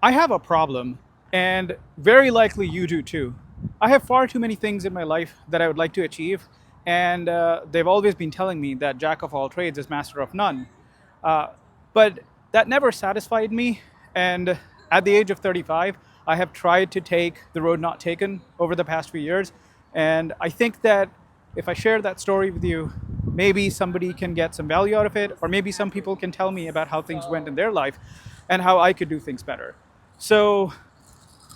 I have a problem, and very likely you do too. I have far too many things in my life that I would like to achieve, and they've always been telling me that jack of all trades is master of none. Uh, but that never satisfied me, and at the age of 35, I have tried to take the road not taken over the past few years, and I think that if I share that story with you, maybe somebody can get some value out of it, or maybe some people can tell me about how things went in their life and how I could do things better. So,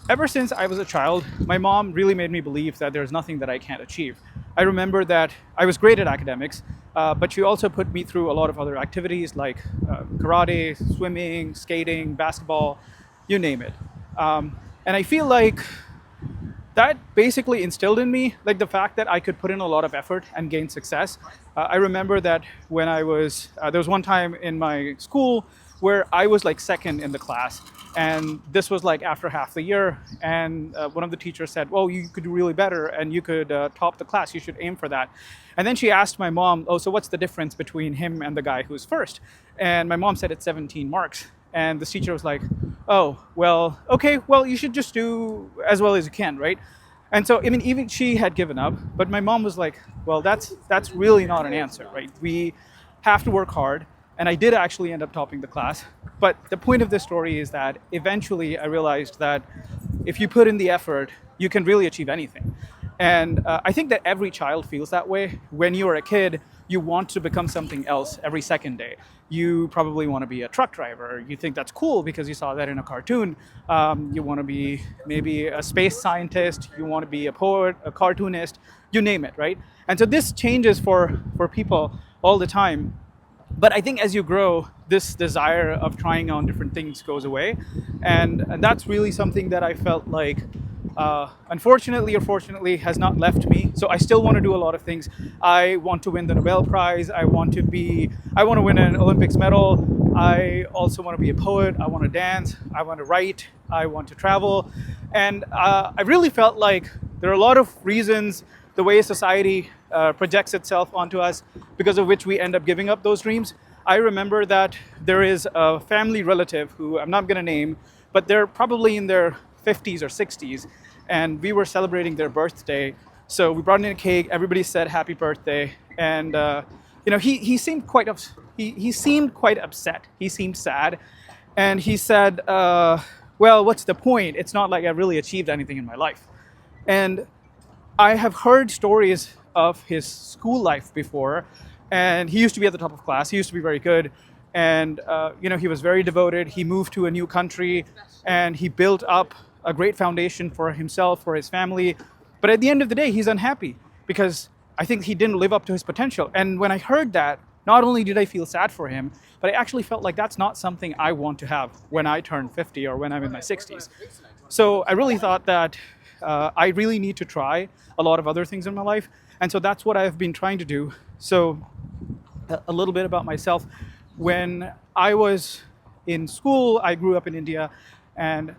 ever since I was a child, my mom really made me believe that there's nothing that I can't achieve. I remember that I was great at academics, but she also put me through a lot of other activities like karate, swimming, skating, basketball, you name it. And I feel like that basically instilled in me like the fact that I could put in a lot of effort and gain success. I remember that when there was one time in my school where I was like second in the class, and this was like after half the year, and one of the teachers said, "Well, you could do really better, and you could top the class. You should aim for that." And then she asked my mom, "Oh, so what's the difference between him and the guy who's first?" And my mom said it's 17 marks. And the teacher was like, "Oh, well, okay, well, you should just do as well as you can, right?" And so, I mean, even she had given up, but my mom was like, "Well, that's really not an answer, right? We have to work hard." And I did actually end up topping the class. But the point of this story is that eventually I realized that if you put in the effort, you can really achieve anything. And I think that every child feels that way. When you are a kid, you want to become something else every second day. You probably want to be a truck driver. You think that's cool because you saw that in a cartoon. You want to be maybe a space scientist. You want to be a poet, a cartoonist, you name it, right? And so this changes for people all the time. But I think as you grow, this desire of trying on different things goes away. And that's really something that I felt like, unfortunately or fortunately, has not left me. So I still want to do a lot of things. I want to win the Nobel Prize. I want to win an Olympics medal. I also want to be a poet. I want to dance. I want to write. I want to travel. And I really felt like there are a lot of reasons the way society projects itself onto us, because of which we end up giving up those dreams. I remember that there is a family relative who I'm not going to name, but they're probably in their 50s or 60s, and we were celebrating their birthday. So we brought in a cake. Everybody said happy birthday, and he seemed he seemed quite upset. He seemed sad, and he said, "Well, what's the point? It's not like I really achieved anything in my life." And I have heard stories of his school life before, and he used to be at the top of class. He used to be very good, and he was very devoted. He moved to a new country, and he built up a great foundation for himself, for his family. But at the end of the day, he's unhappy because I think he didn't live up to his potential. And when I heard that, not only did I feel sad for him, but I actually felt like that's not something I want to have when I turn 50 or when I'm in my 60s. So I really thought that I really need to try a lot of other things in my life. And so that's what I've been trying to do. So a little bit about myself. When I was in school, I grew up in India, and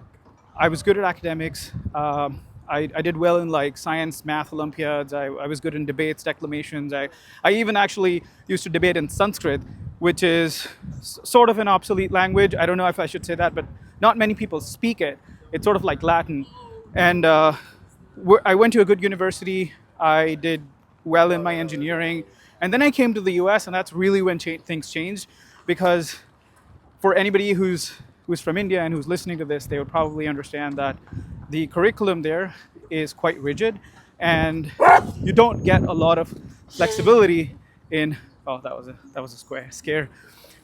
I was good at academics. I did well in like science, math Olympiads. I was good in debates, declamations. I even actually used to debate in Sanskrit, which is sort of an obsolete language. I don't know if I should say that, but not many people speak it. It's sort of like Latin. And I went to a good university. I did well in my engineering. And then I came to the US, and that's really when things changed. Because for anybody who's from India and who's listening to this, they would probably understand that the curriculum there is quite rigid, and you don't get a lot of flexibility in. Oh, that was a scare.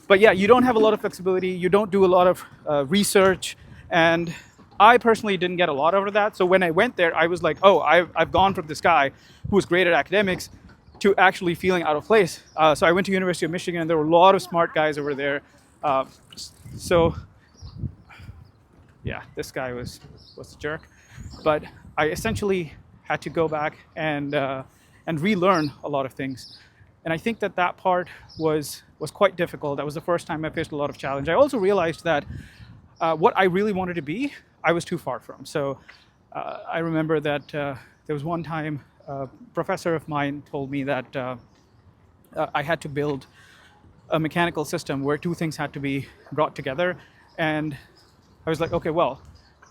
But yeah, you don't have a lot of flexibility. You don't do a lot of research, and I personally didn't get a lot out of that. So when I went there, I was like, oh, I've gone from this guy who was great at academics to actually feeling out of place. So I went to University of Michigan, and there were a lot of smart guys over there. So yeah, this guy was a jerk. But I essentially had to go back and relearn a lot of things. And I think that part was quite difficult. That was the first time I faced a lot of challenge. I also realized that what I really wanted to be, I was too far from. So I remember that there was one time a professor of mine told me that I had to build a mechanical system where two things had to be brought together. And I was like, okay, well,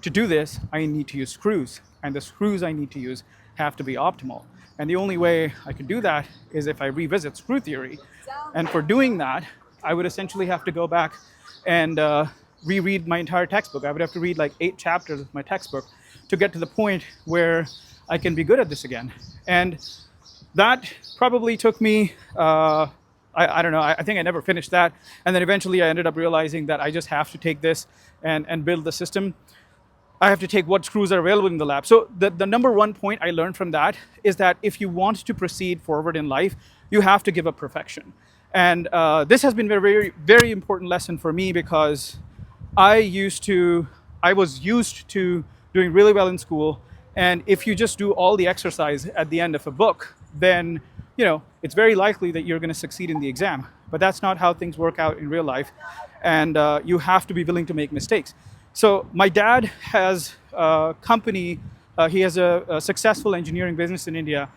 to do this, I need to use screws, and the screws I need to use have to be optimal. And the only way I could do that is if I revisit screw theory. And for doing that, I would essentially have to go back and reread my entire textbook. I would have to read like 8 chapters of my textbook to get to the point where I can be good at this again. And that probably took me, I don't know, I think I never finished that. And then eventually I ended up realizing that I just have to take this and build the system. I have to take what screws are available in the lab. So the number one point I learned from that is that if you want to proceed forward in life, you have to give up perfection. And this has been a very, very important lesson for me because I was used to doing really well in school. And if you just do all the exercise at the end of a book, then it's very likely that you're going to succeed in the exam. But that's not how things work out in real life. And you have to be willing to make mistakes. So my dad has a company, he has a successful engineering business in India.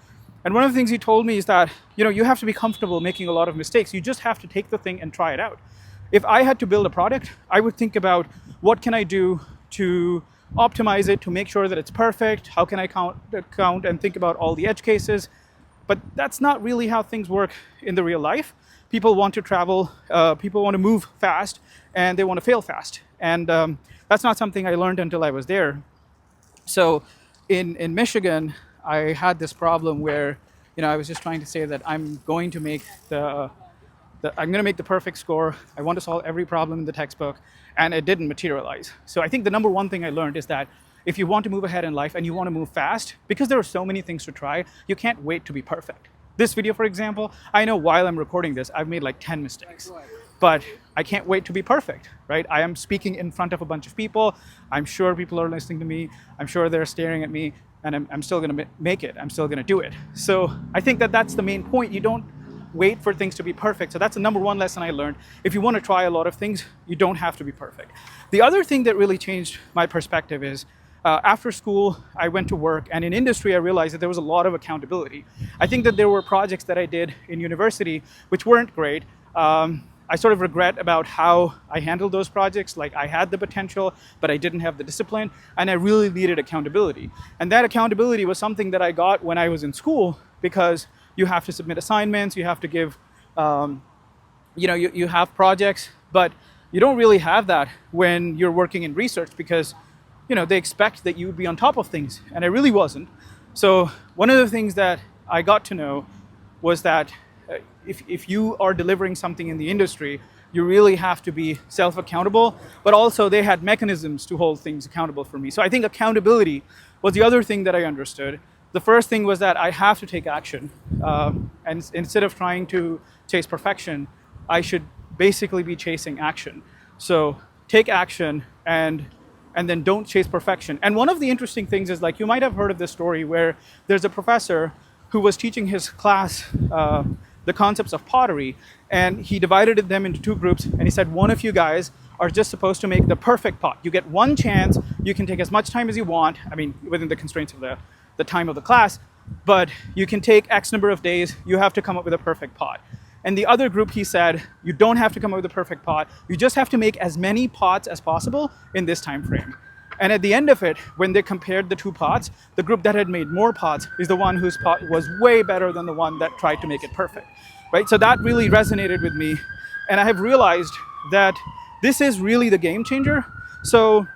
And one of the things he told me is that, you have to be comfortable making a lot of mistakes. You just have to take the thing and try it out. If I had to build a product, I would think about what can I do to optimize it, to make sure that it's perfect? How can I count and think about all the edge cases? But that's not really how things work in the real life. People want to travel, people want to move fast, and they want to fail fast. And that's not something I learned until I was there. So in Michigan, I had this problem where, I was just trying to say that I'm going to make the perfect score. I want to solve every problem in the textbook, and it didn't materialize. So I think the number one thing I learned is that if you want to move ahead in life and you want to move fast, because there are so many things to try, you can't wait to be perfect. This video, for example, I know while I'm recording this, I've made like 10 mistakes. But I can't wait to be perfect, right? I am speaking in front of a bunch of people. I'm sure people are listening to me. I'm sure they're staring at me, and I'm still going to make it. I'm still going to do it. So I think that that's the main point. You don't wait for things to be perfect. So that's the number one lesson I learned. If you want to try a lot of things, you don't have to be perfect. The other thing that really changed my perspective is after school, I went to work, and in industry, I realized that there was a lot of accountability. I think that there were projects that I did in university which weren't great. I sort of regret about how I handled those projects. Like, I had the potential, but I didn't have the discipline, and I really needed accountability. And that accountability was something that I got when I was in school, because you have to submit assignments, you have to give, you have projects, but you don't really have that when you're working in research, because they expect that you would be on top of things, and I really wasn't. So one of the things that I got to know was that if you are delivering something in the industry, you really have to be self-accountable, but also they had mechanisms to hold things accountable for me. So I think accountability was the other thing that I understood. The first thing was that I have to take action. And instead of trying to chase perfection, I should basically be chasing action. So take action and then don't chase perfection. And one of the interesting things is, like, you might have heard of this story where there's a professor who was teaching his class the concepts of pottery, and he divided them into 2 groups, and he said, one of you guys are just supposed to make the perfect pot. You get one chance, you can take as much time as you want, within the constraints of the time of the class, but you can take X number of days, you have to come up with a perfect pot. And the other group, he said, you don't have to come up with a perfect pot, you just have to make as many pots as possible in this time frame. And at the end of it, when they compared the 2 pots, the group that had made more pots is the one whose pot was way better than the one that tried to make it perfect, right? So that really resonated with me. And I have realized that this is really the game changer. So,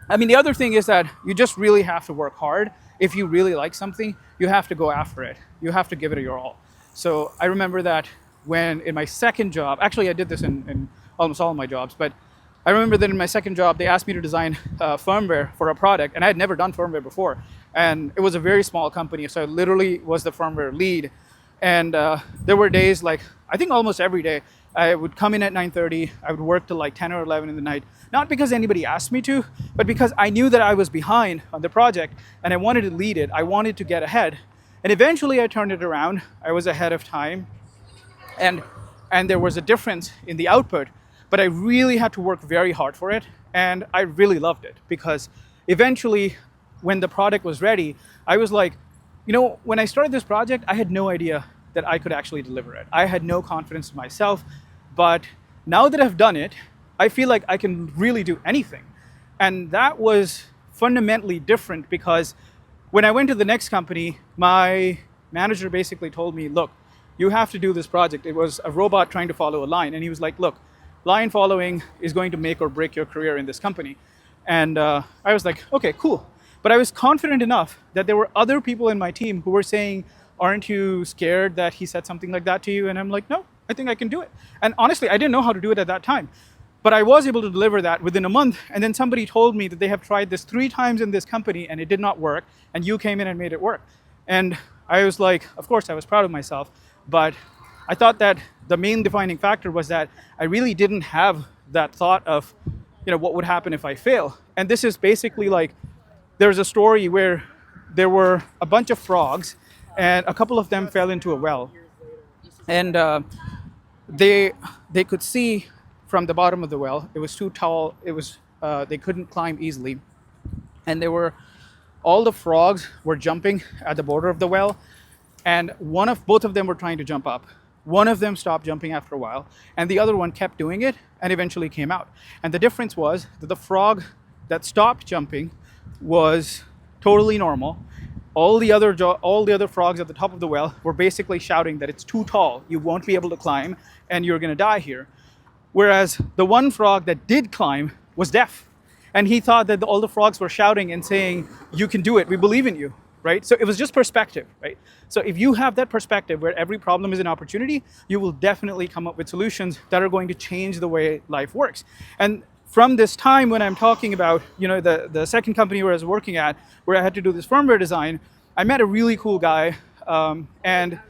the other thing is that you just really have to work hard. If you really like something, you have to go after it. You have to give it your all. So I remember that when in my second job, actually I did this in almost all of my jobs, but I remember that in my second job, they asked me to design firmware for a product, and I had never done firmware before. And it was a very small company, so I literally was the firmware lead. And there were days, like, I think almost every day, I would come in at 9:30, I would work till like 10 or 11 in the night, not because anybody asked me to, but because I knew that I was behind on the project, and I wanted to lead it, I wanted to get ahead. And eventually I turned it around, I was ahead of time, and there was a difference in the output. But I really had to work very hard for it, and I really loved it, because eventually, when the product was ready, I was like, when I started this project, I had no idea that I could actually deliver it. I had no confidence in myself, but now that I've done it, I feel like I can really do anything. And that was fundamentally different because when I went to the next company, my manager basically told me, look, you have to do this project. It was a robot trying to follow a line. And he was like, look, line following is going to make or break your career in this company. And I was like, okay, cool. But I was confident enough that there were other people in my team who were saying, aren't you scared that he said something like that to you? And I'm like, no, I think I can do it. And honestly, I didn't know how to do it at that time. But I was able to deliver that within a month. And then somebody told me that they have tried this 3 times in this company and it did not work. And you came in and made it work. And I was like, of course, I was proud of myself. But I thought that the main defining factor was that I really didn't have that thought of, what would happen if I fail. And this is basically like, there's a story where there were a bunch of frogs and a couple of them fell into a well. And they could see from the bottom of the well. It was too tall. They couldn't climb easily. And all the frogs were jumping at the border of the well. And both of them were trying to jump up. One of them stopped jumping after a while, and the other one kept doing it and eventually came out. And the difference was that the frog that stopped jumping was totally normal. All the other frogs at the top of the well were basically shouting that it's too tall, you won't be able to climb, and you're going to die here. Whereas the one frog that did climb was deaf, and he thought that all the frogs were shouting and saying, you can do it, we believe in you. Right? So it was just perspective, right? So if you have that perspective where every problem is an opportunity, you will definitely come up with solutions that are going to change the way life works. And from this time when I'm talking about, the second company where I was working at, where I had to do this firmware design, I met a really cool guy, and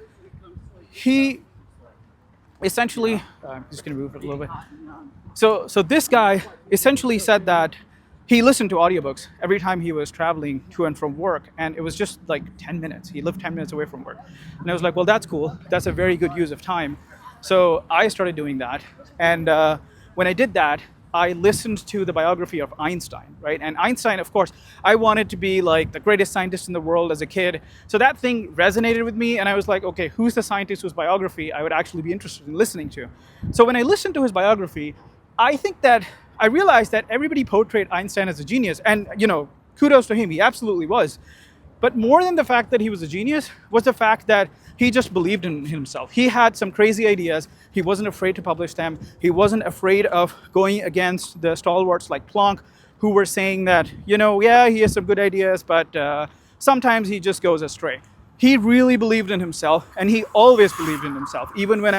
he essentially, I'm just going to move it a little bit. So this guy essentially said that he listened to audiobooks every time he was traveling to and from work, and it was just like 10 minutes. He lived 10 minutes away from work. And I was like, well, that's cool. That's a very good use of time. So I started doing that. And when I did that, I listened to the biography of Einstein, right? And Einstein, of course, I wanted to be like the greatest scientist in the world as a kid. So that thing resonated with me, and I was like, okay, who's the scientist whose biography I would actually be interested in listening to? So when I listened to his biography, I realized that everybody portrayed Einstein as a genius, and kudos to him, he absolutely was. But more than the fact that he was a genius was the fact that he just believed in himself. He had some crazy ideas. He wasn't afraid to publish them. He wasn't afraid of going against the stalwarts like Planck, who were saying that, yeah, he has some good ideas, but sometimes he just goes astray. He really believed in himself, and he always believed in himself. Even when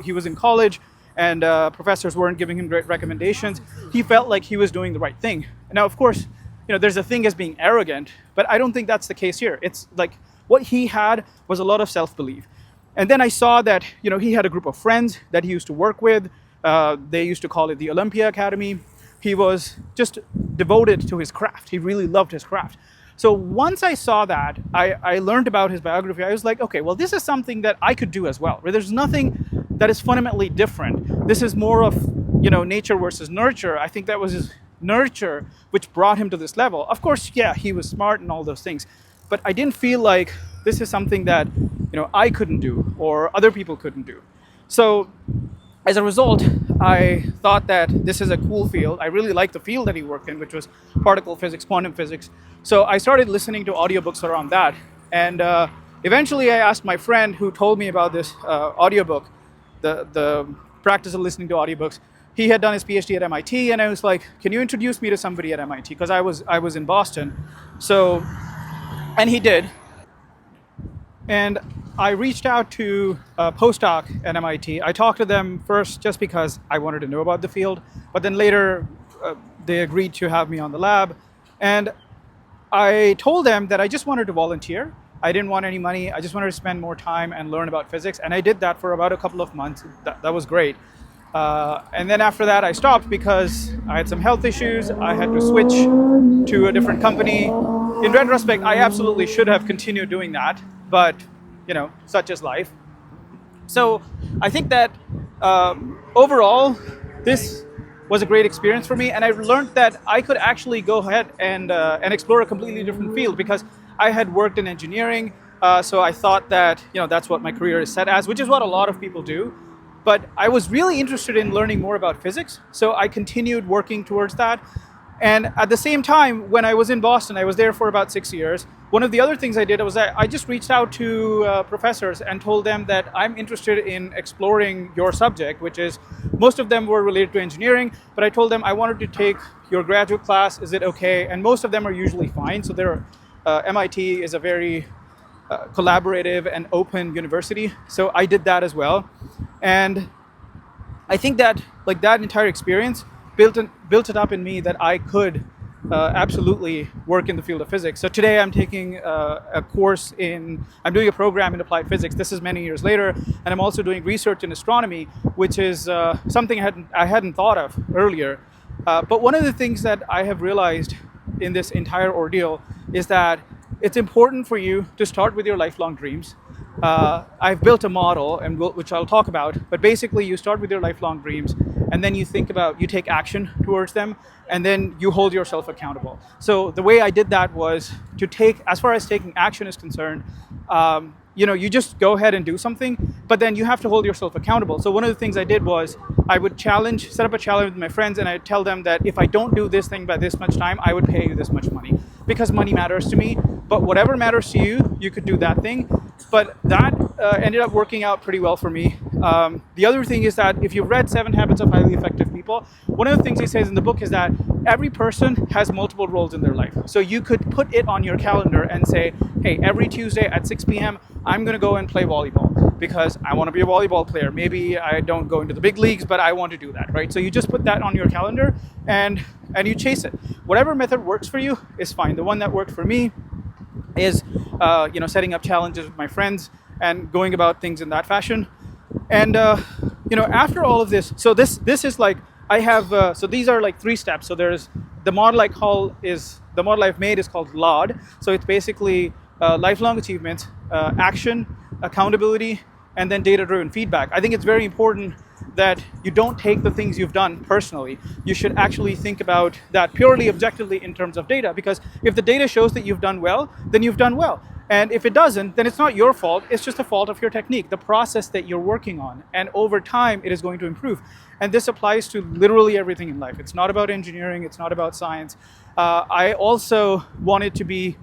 he was in college, and professors weren't giving him great recommendations, he felt like he was doing the right thing. Now, of course, there's a thing as being arrogant, but I don't think that's the case here. It's like what he had was a lot of self-belief. And then I saw that, he had a group of friends that he used to work with. They used to call it the Olympia Academy. He was just devoted to his craft. He really loved his craft. So once I saw that, I learned about his biography. I was like, okay, well, this is something that I could do as well, where there's nothing that is fundamentally different. This is more of, nature versus nurture. I think that was his nurture which brought him to this level. Of course, yeah, he was smart and all those things, but I didn't feel like this is something that, I couldn't do or other people couldn't do. So as a result, I thought that this is a cool field. I really liked the field that he worked in, which was particle physics, quantum physics. So I started listening to audiobooks around that. And eventually I asked my friend who told me about this audiobook, the practice of listening to audiobooks. He had done his PhD at MIT, and I was like, can you introduce me to somebody at MIT? Because I was in Boston. So, and he did. And I reached out to a postdoc at MIT. I talked to them first just because I wanted to know about the field, but then later they agreed to have me on the lab. And I told them that I just wanted to volunteer. I didn't want any money. I just wanted to spend more time and learn about physics. And I did that for about a couple of months. That was great. And then after that, I stopped because I had some health issues. I had to switch to a different company. In retrospect, I absolutely should have continued doing that, but such is life. So I think that overall, this was a great experience for me, and I learned that I could actually go ahead and explore a completely different field because I had worked in engineering. So I thought that that's what my career is set as, which is what a lot of people do. But I was really interested in learning more about physics, so I continued working towards that. And at the same time, when I was in Boston, I was there for about 6 years. One of the other things I did was I just reached out to professors and told them that I'm interested in exploring your subject, which is, most of them were related to engineering, but I told them I wanted to take your graduate class. Is it okay? And most of them are usually fine. So MIT is a very collaborative and open university. So I did that as well. And I think that like that entire experience built it up in me that I could absolutely work in the field of physics. So today I'm taking I'm doing a program in applied physics. This is many years later, and I'm also doing research in astronomy, which is something I hadn't thought of earlier. But one of the things that I have realized in this entire ordeal is that it's important for you to start with your lifelong dreams. I've built a model, which I'll talk about, but basically you start with your lifelong dreams, and then you take action towards them, and then you hold yourself accountable. So the way I did that was as far as taking action is concerned, you just go ahead and do something, but then you have to hold yourself accountable. So one of the things I did was I would set up a challenge with my friends, and I'd tell them that if I don't do this thing by this much time, I would pay you this much money, because money matters to me. But whatever matters to you, you could do that thing. But that ended up working out pretty well for me. The other thing is that if you've read 7 Habits of Highly Effective People, one of the things he says in the book is that every person has multiple roles in their life. So you could put it on your calendar and say, hey, every Tuesday at 6 p.m., I'm going to go and play volleyball because I want to be a volleyball player. Maybe I don't go into the big leagues, but I want to do that, right? So you just put that on your calendar and you chase it. Whatever method works for you is fine. The one that worked for me is setting up challenges with my friends and going about things in that fashion. And after all of this, so this is like I have so these are like 3 steps. So there's the model I've made is called LOD. So it's basically lifelong achievements, action, accountability, and then data-driven feedback. I think it's very important that you don't take the things you've done personally. You should actually think about that purely objectively in terms of data, because if the data shows that you've done well, then you've done well. And if it doesn't, then it's not your fault. It's just a fault of your technique, the process that you're working on. And over time, it is going to improve. And this applies to literally everything in life. It's not about engineering. It's not about science. I also wanted to be,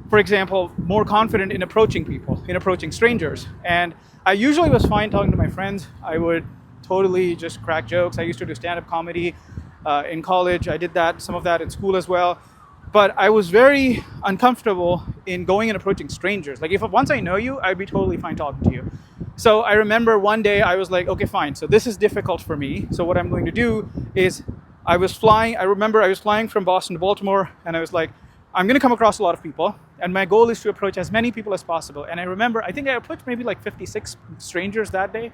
for example, more confident in approaching people, in approaching strangers. And I usually was fine talking to my friends. I would totally just crack jokes. I used to do stand-up comedy in college. I did some of that in school as well. But I was very uncomfortable in going and approaching strangers. Like once I know you, I'd be totally fine talking to you. So I remember one day I was like, okay, fine. So this is difficult for me. So what I'm going to do is I remember I was flying from Boston to Baltimore, and I was like, I'm going to come across a lot of people, and my goal is to approach as many people as possible. And I remember, I think I approached maybe like 56 strangers that day,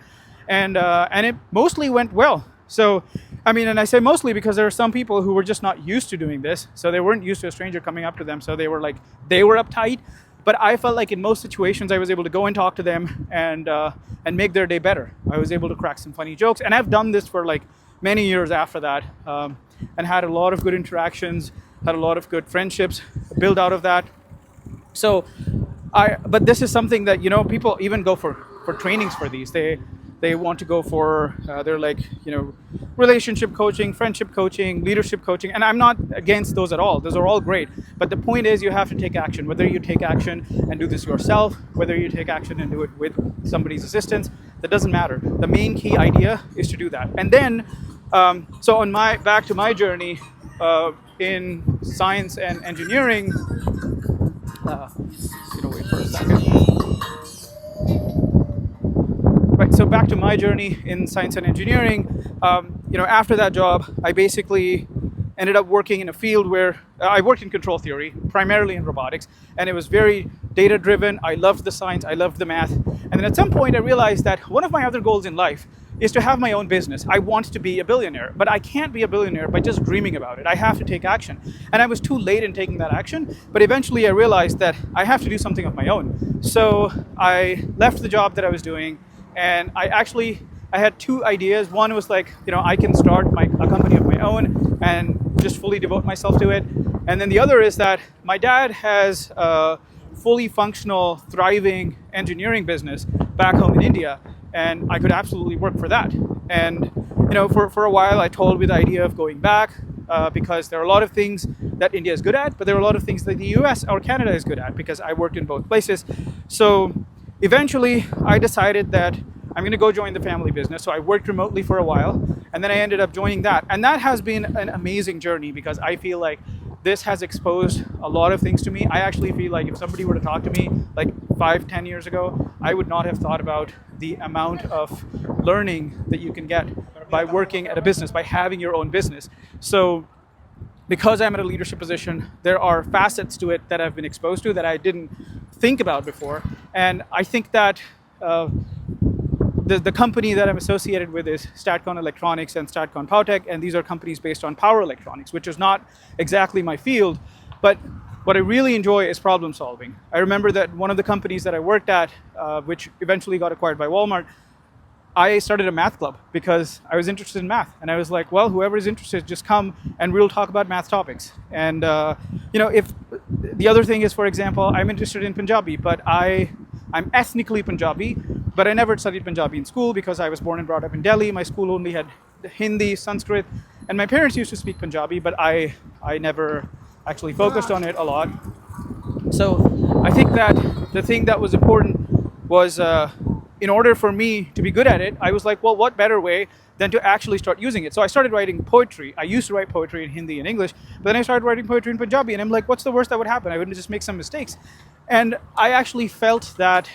and it mostly went well. So, and I say mostly because there are some people who were just not used to doing this, so they weren't used to a stranger coming up to them, so they were uptight. But I felt like in most situations I was able to go and talk to them and make their day better. I was able to crack some funny jokes, and I've done this for like many years after that, and had a lot of good interactions, had a lot of good friendships built out of that. So, but this is something that people even go for trainings for these. They want to go for they're like relationship coaching, friendship coaching, leadership coaching, and I'm not against those at all. Those are all great, but the point is you have to take action. Whether you take action and do this yourself, whether you take action and do it with somebody's assistance, that doesn't matter. The main key idea is to do that. And then so back to my journey in science and engineering. Wait for a second. Right, so back to my journey in science and engineering. After that job, I basically ended up working in a field where I worked in control theory, primarily in robotics, and it was very data-driven. I loved the science, I loved the math, and then at some point I realized that one of my other goals in life is to have my own business. I want to be a billionaire, but I can't be a billionaire by just dreaming about it. I have to take action. And I was too late in taking that action, but eventually I realized that I have to do something of my own. So I left the job that I was doing, and I had 2 ideas. One was like, I can start a company of my own and just fully devote myself to it. And then the other is that my dad has a fully functional, thriving engineering business back home in India, and I could absolutely work for that. And for a while I toyed with the idea of going back, because there are a lot of things that India is good at, but there are a lot of things that the US or Canada is good at because I worked in both places. So eventually I decided that I'm going to go join the family business. So I worked remotely for a while, and then I ended up joining that. And that has been an amazing journey because I feel like this has exposed a lot of things to me. I actually feel like if somebody were to talk to me like 5-10 years ago, I would not have thought about the amount of learning that you can get by working at a business, by having your own business. So because I'm at a leadership position, there are facets to it that I've been exposed to that I didn't think about before. And I think that the company that I'm associated with is Statcon Electronics and Statcon Powtech, and these are companies based on power electronics, which is not exactly my field, but what I really enjoy is problem solving. I remember that one of the companies that I worked at, which eventually got acquired by Walmart, I started a math club because I was interested in math, and I was like, well, whoever is interested, just come and we'll talk about math topics. And if the other thing is, for example, I'm interested in Punjabi, but I'm ethnically Punjabi, but I never studied Punjabi in school because I was born and brought up in Delhi. My school only had Hindi, Sanskrit, and my parents used to speak Punjabi, but I never actually focused on it a lot. So I think that the thing that was important was in order for me to be good at it, I was like, well, what better way than to actually start using it? So I started writing poetry. I used to write poetry in Hindi and English, but then I started writing poetry in Punjabi, and I'm like, what's the worst that would happen? I would just make some mistakes. And I actually felt that,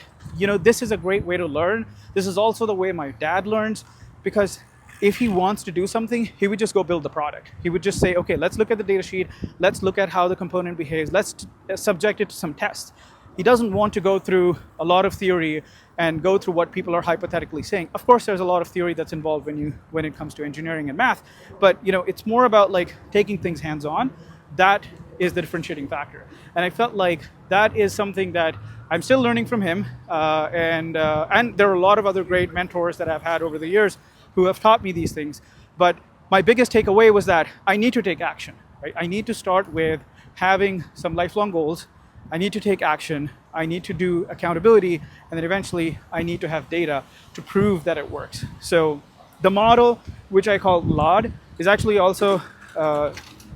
this is a great way to learn. This is also the way my dad learns, because if he wants to do something, he would just go build the product. He would just say, okay, let's look at the data sheet. Let's look at how the component behaves. Let's subject it to some tests. He doesn't want to go through a lot of theory and go through what people are hypothetically saying. Of course, there's a lot of theory that's involved when it comes to engineering and math, but it's more about like taking things hands-on. That is the differentiating factor. And I felt like that is something that I'm still learning from him. And there are a lot of other great mentors that I've had over the years who have taught me these things. But my biggest takeaway was that I need to take action, right? I need to start with having some lifelong goals. I need to take action. I need to do accountability. And then eventually I need to have data to prove that it works. So the model, which I call LOD, is actually also,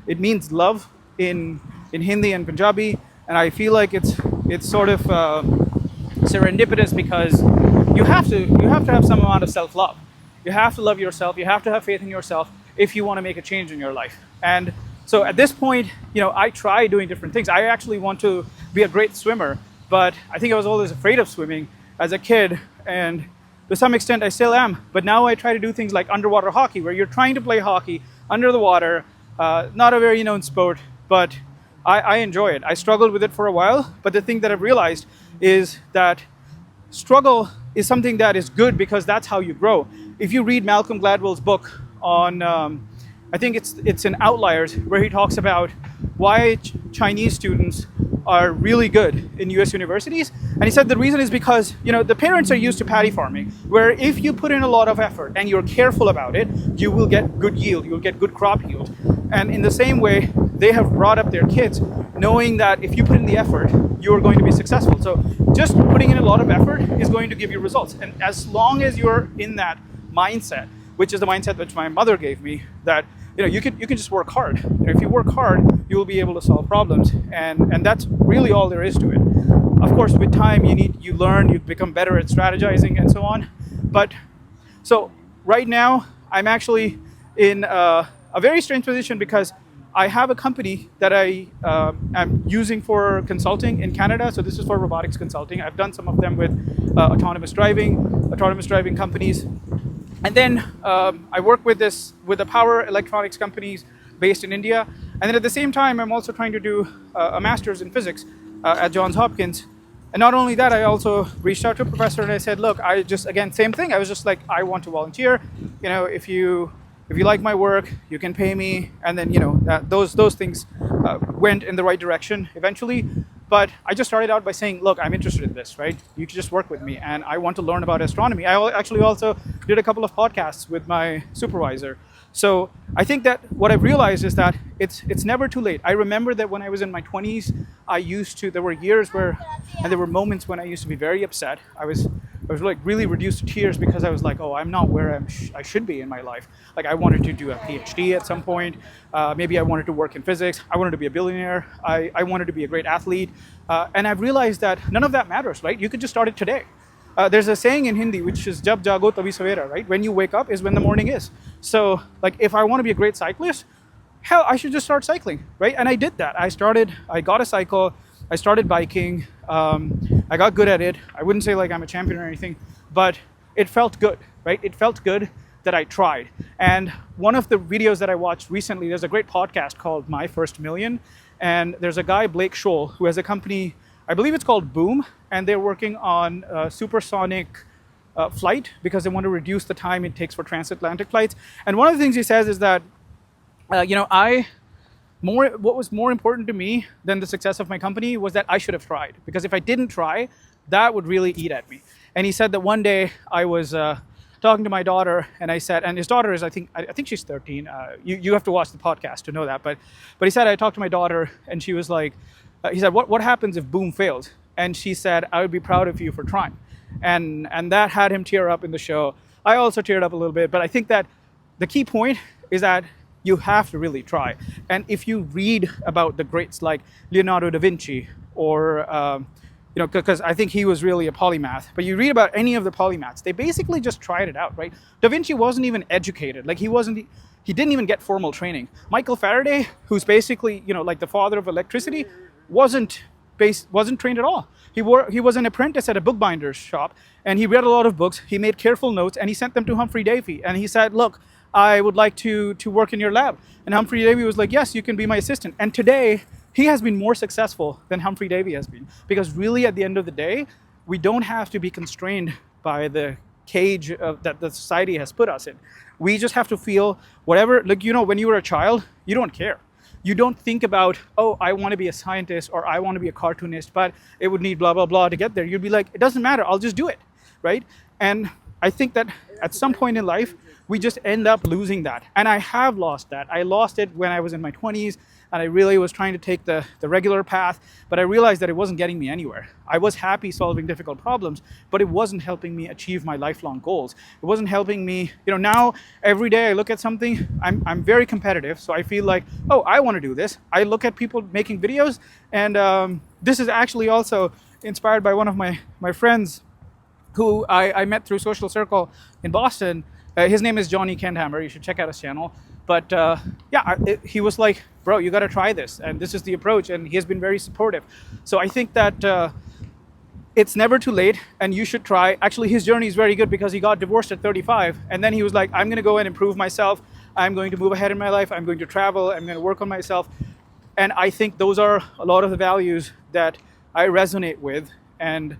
it means love in Hindi and Punjabi. And I feel like it's sort of serendipitous because you have to have some amount of self-love. You have to love yourself. You have to have faith in yourself if you want to make a change in your life. And so at this point, I try doing different things. I actually want to be a great swimmer, but I think I was always afraid of swimming as a kid, and to some extent I still am. But now I try to do things like underwater hockey, where you're trying to play hockey under the water. Not a very known sport, but I enjoy it. I struggled with it for a while, but the thing that I've realized is that struggle is something that is good because that's how you grow. If you read Malcolm Gladwell's book on, I think it's in Outliers, where he talks about why Chinese students are really good in US universities. And he said the reason is because, the parents are used to paddy farming, where if you put in a lot of effort and you're careful about it, you will get good yield, you'll get good crop yield. And in the same way, they have brought up their kids knowing that if you put in the effort, you're going to be successful. So just putting in a lot of effort is going to give you results. And as long as you're in that mindset, which is the mindset which my mother gave me, that you can just work hard. If you work hard, you will be able to solve problems, and that's really all there is to it. Of course, with time, you learn, you become better at strategizing and so on. But so right now, I'm actually in a very strange position because I have a company that I am using for consulting in Canada. So this is for robotics consulting. I've done some of them with autonomous driving companies. And then I work with the power electronics companies based in India. And then at the same time, I'm also trying to do a master's in physics at Johns Hopkins. And not only that, I also reached out to a professor and I said, look, again, same thing. I was just like, I want to volunteer. If you like my work, you can pay me. And then, those things went in the right direction eventually. But I just started out by saying, look, I'm interested in this, right? You can just work with me, and I want to learn about astronomy. I actually also did a couple of podcasts with my supervisor. So I think that what I've realized is that it's never too late. I remember that when I was in my 20s, there were years and there were moments when I used to be very upset. I was I was like really reduced to tears because I was like, oh, I'm not where I should be in my life. Like I wanted to do a PhD at some point. Maybe I wanted to work in physics. I wanted to be a billionaire. I wanted to be a great athlete. And I've realized that none of that matters, right? You could just start it today. There's a saying in Hindi which is "Jab jago tabhi savera," right? When you wake up is when the morning is. So, like, if I want to be a great cyclist, hell, I should just start cycling, right? And I did that. I got a cycle. I started biking. I got good at it. I wouldn't say like I'm a champion or anything, but it felt good, right? It felt good that I tried. And one of the videos that I watched recently, there's a great podcast called My First Million, and there's a guy, Blake Scholl, who has a company, I believe it's called Boom, and they're working on supersonic flight because they want to reduce the time it takes for transatlantic flights. And one of the things he says is that, what was more important to me than the success of my company was that I should have tried. Because if I didn't try, that would really eat at me. And he said that one day I was talking to my daughter, and I said, and his daughter is, I think she's 13. You have to watch the podcast to know that. But he said, I talked to my daughter, and she was like, he said, what happens if Boom fails? And she said, I would be proud of you for trying. And that had him tear up in the show. I also teared up a little bit, but I think that the key point is that you have to really try. And if you read about the greats like Leonardo da Vinci or, because I think he was really a polymath, but you read about any of the polymaths, they basically just tried it out, right? Da Vinci wasn't even educated. Like he didn't even get formal training. Michael Faraday, who's basically, like the father of electricity, wasn't trained at all. He was an apprentice at a bookbinder's shop, and he read a lot of books. He made careful notes, and he sent them to Humphrey Davy. And he said, look, I would like to work in your lab. And Humphrey Davy was like, yes, you can be my assistant. And today, he has been more successful than Humphrey Davy has been. Because really, at the end of the day, we don't have to be constrained by the cage that the society has put us in. We just have to feel whatever, when you were a child, you don't care. You don't think about, oh, I want to be a scientist or I want to be a cartoonist, but it would need blah, blah, blah to get there. You'd be like, it doesn't matter, I'll just do it, right? And I think that at some point in life, we just end up losing that. And I have lost that. I lost it when I was in my 20s, and I really was trying to take the regular path, but I realized that it wasn't getting me anywhere. I was happy solving difficult problems, but it wasn't helping me achieve my lifelong goals. It wasn't helping me, now every day I look at something, I'm very competitive, so I feel like, oh, I want to do this. I look at people making videos, and this is actually also inspired by one of my friends who I met through Social Circle in Boston. His name is Johnny Kendhammer. You should check out his channel. But he was like, bro, you got to try this. And this is the approach. And he has been very supportive. So I think that it's never too late and you should try. Actually, his journey is very good because he got divorced at 35. And then he was like, I'm going to go and improve myself. I'm going to move ahead in my life. I'm going to travel. I'm going to work on myself. And I think those are a lot of the values that I resonate with. And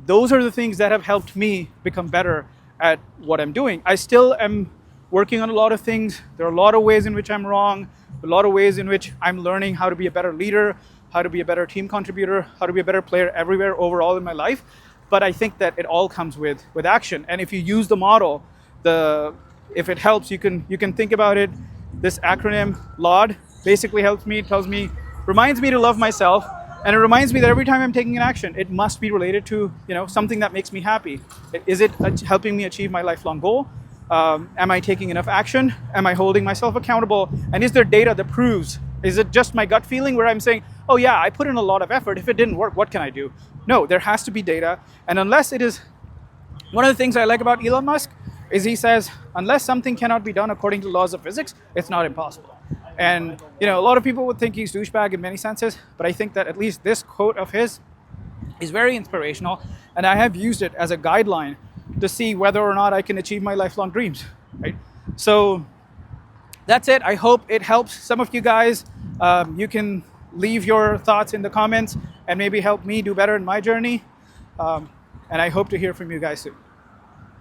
those are the things that have helped me become better at what I'm doing. I still am working on a lot of things. There are a lot of ways in which I'm wrong, a lot of ways in which I'm learning how to be a better leader, how to be a better team contributor, how to be a better player everywhere overall in my life. But I think that it all comes with action. And if you use the model, if it helps, you can think about it. This acronym, LOD, basically helps me, reminds me to love myself. And it reminds me that every time I'm taking an action, it must be related to something that makes me happy. Is it helping me achieve my lifelong goal? Am I taking enough action? Am I holding myself accountable? And is there data that proves? Is it just my gut feeling where I'm saying, oh yeah, I put in a lot of effort. If it didn't work, what can I do? No, there has to be data. And unless it is, one of the things I like about Elon Musk is he says, unless something cannot be done according to laws of physics, it's not impossible. And, a lot of people would think he's douchebag in many senses, but I think that at least this quote of his is very inspirational, and I have used it as a guideline to see whether or not I can achieve my lifelong dreams, right? So that's it. I hope it helps some of you guys. You can leave your thoughts in the comments and maybe help me do better in my journey. And I hope to hear from you guys soon.